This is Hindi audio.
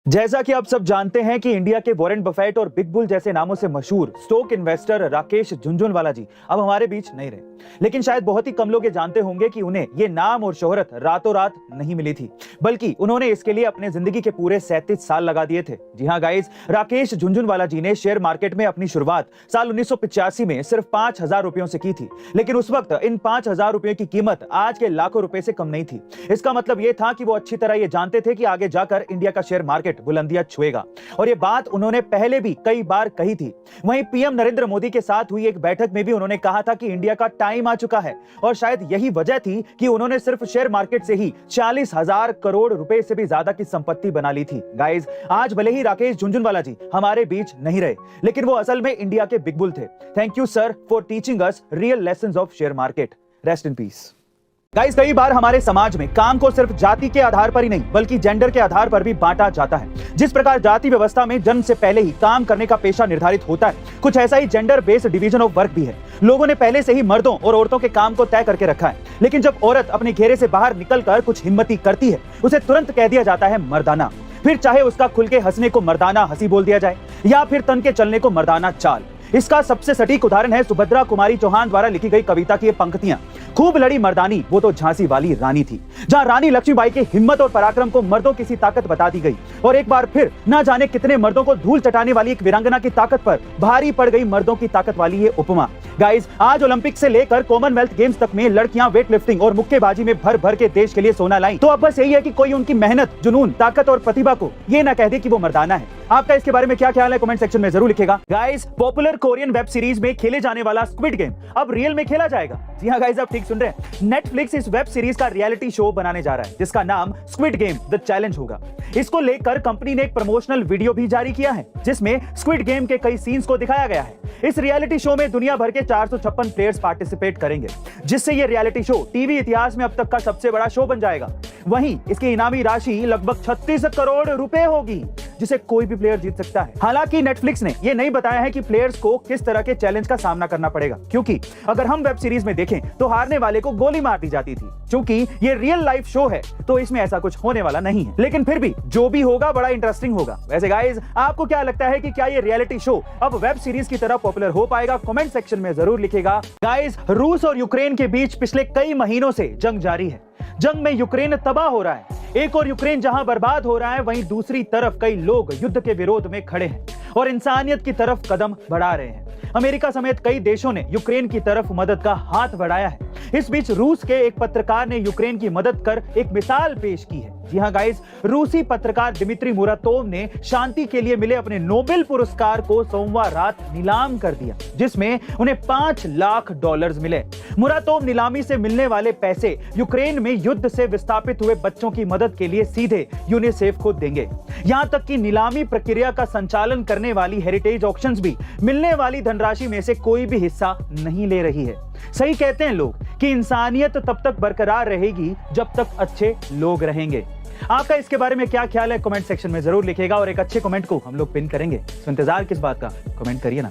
जैसा कि आप सब जानते हैं कि इंडिया के वॉरेन बफेट और बिग बुल जैसे नामों से मशहूर स्टॉक इन्वेस्टर राकेश झुनझुनवाला जी अब हमारे बीच नहीं रहे। लेकिन शायद बहुत ही कम लोग ये जानते होंगे कि उन्हें ये नाम और शोहरत रातों रात नहीं मिली थी, बल्कि उन्होंने इसके लिए अपने जिंदगी के पूरे 37 साल लगा दिए थे। जी हाँ गाइस, राकेश झुनझुनवाला जी ने शेयर मार्केट में अपनी शुरुआत साल 1985 में सिर्फ 5,000 रुपयों से की थी। लेकिन उस वक्त इन 5,000 रुपयों की कीमत आज के लाखों रुपए से कम नहीं थी। इसका मतलब ये था कि वो अच्छी तरह ये जानते थे कि आगे जाकर इंडिया का शेयर मार्केट बुलंदियां छुएगा, और ये बात उन्होंने पहले भी कई बार कही थी। वहीं पीएम नरेंद्र मोदी के साथ हुई एक बैठक में भी उन्होंने कहा था कि इंडिया का टाइम आ चुका है, और शायद यही वजह थी कि उन्होंने सिर्फ शेयर मार्केट से ही 40,000 करोड़ रुपए से भी ज्यादा की संपत्ति बना ली थी। गाइस, आज भले ही राकेश झुनझुनवाला जी हमारे बीच नहीं रहे, लेकिन वो असल में इंडिया के बिग बुल थे। Thank you sir for teaching us real lessons of share market. Rest in peace. Guys, कई बार हमारे समाज में काम को सिर्फ जाति के आधार पर ही नहीं बल्कि जेंडर के आधार पर भी बांटा जाता है। जिस प्रकार जाति व्यवस्था में जन्म से पहले ही काम करने का पेशा निर्धारित होता है, कुछ ऐसा ही gender based division of work भी है। लोगों ने पहले से ही मर्दों और औरतों के काम को तय करके रखा है, लेकिन जब औरत अपने घेरे से बाहर निकलकर कुछ हिम्मती करती है, उसे तुरंत कह दिया जाता है मर्दाना। फिर चाहे उसका खुल के हंसने को मर्दाना हंसी बोल दिया जाए या फिर तन के चलने को मर्दाना चाल। इसका सबसे सटीक उदाहरण है सुभद्रा कुमारी चौहान द्वारा लिखी गई कविता की ये पंक्तियां। खूब लड़ी मर्दानी वो तो झांसी वाली रानी थी, जहां रानी लक्ष्मीबाई के हिम्मत और पराक्रम को मर्दों की सी ताकत बता दी गई, और एक बार फिर ना जाने कितने मर्दों को धूल चटाने वाली एक वीरांगना की ताकत पर भारी पड़ गई मर्दों की ताकत वाली ये उपमा। गाइस, आज ओलंपिक से लेकर कॉमनवेल्थ गेम्स तक में लड़कियां वेट लिफ्टिंग और मुक्केबाजी में भर भर के देश के लिए सोना लाई। तो अब बस यही है कि कोई उनकी मेहनत, जुनून, ताकत और प्रतिभा को ये ना कह दे कि वो मर्दाना है। आपका इसके बारे में क्या ख्याल है, कमेंट सेक्शन में जरूर लिखेगा। Guys, popular Korean web series में खेले जाने वाला स्क्विड गेम अब रियल में खेला जाएगा। जी हाँ गाइस, आप ठीक सुन रहे हैं। नेटफ्लिक्स इस वेब सीरीज का रियलिटी शो बनाने जा रहा है, जिसका नाम स्क्विड गेम द चैलेंज होगा। इसको लेकर कंपनी ने एक प्रमोशनल वीडियो भी जारी किया है, जिसमें स्क्विड गेम के कई सीन्स को दिखाया गया है। इस रियलिटी शो में दुनिया भर के 456 प्लेयर्स पार्टिसिपेट करेंगे, जिससे ये रियलिटी शो टीवी इतिहास में अब तक का सबसे बड़ा शो बन जाएगा। वहीं इसकी इनामी राशि लगभग 36 करोड़ रुपए होगी, जिसे कोई भी प्लेयर जीत सकता है। हालांकि नेटफ्लिक्स ने यह नहीं बताया है कि प्लेयर्स को किस तरह के चैलेंज का सामना करना पड़ेगा, क्योंकि अगर हम वेब सीरीज में देखें तो हारने वाले को गोली मार दी जाती थी। क्योंकि ये रियल लाइफ शो है तो इसमें ऐसा कुछ होने वाला नहीं है, लेकिन फिर भी जो भी होगा बड़ा इंटरेस्टिंग होगा। वैसे गाइस, आपको क्या लगता है कि क्या ये रियलिटी शो अब वेब सीरीज की तरह पॉपुलर हो पाएगा? कमेंट सेक्शन में जरूर लिखेगा। गाइस, रूस और यूक्रेन के बीच पिछले कई महीनों से जंग जारी है। जंग में यूक्रेन तबाह हो रहा है। एक और यूक्रेन जहां बर्बाद हो रहा है, वहीं दूसरी तरफ कई लोग युद्ध के विरोध में खड़े हैं और इंसानियत की तरफ कदम बढ़ा रहे हैं। अमेरिका समेत कई देशों ने यूक्रेन की तरफ मदद का हाथ बढ़ाया है। इस बीच रूस के एक पत्रकार ने यूक्रेन की मदद कर एक मिसाल पेश की है। जी हाँ गाइस, रूसी पत्रकार दिमित्री मुरातोव ने शांति के लिए मिले अपने नोबेल पुरस्कार को सोमवार रात नीलाम कर दिया, जिसमें उन्हें $5 लाख मिले। मुरातोव नीलामी से मिलने वाले पैसे यूक्रेन में युद्ध से विस्थापित हुए बच्चों की मदद के लिए सीधे यूनिसेफ को देंगे। यहां तक कि नीलामी प्रक्रिया का संचालन करने वाली हेरिटेज ऑक्शंस भी मिलने वाली धनराशि में से कोई भी हिस्सा नहीं ले रही है। सही कहते हैं लोग कि इंसानियत तब तक बरकरार रहेगी जब तक अच्छे लोग रहेंगे। आपका इसके बारे में क्या ख्याल है, कमेंट सेक्शन में जरूर लिखेगा, और एक अच्छे कमेंट को हम लोग पिन करेंगे। तो इंतजार किस बात का, कमेंट करिए ना।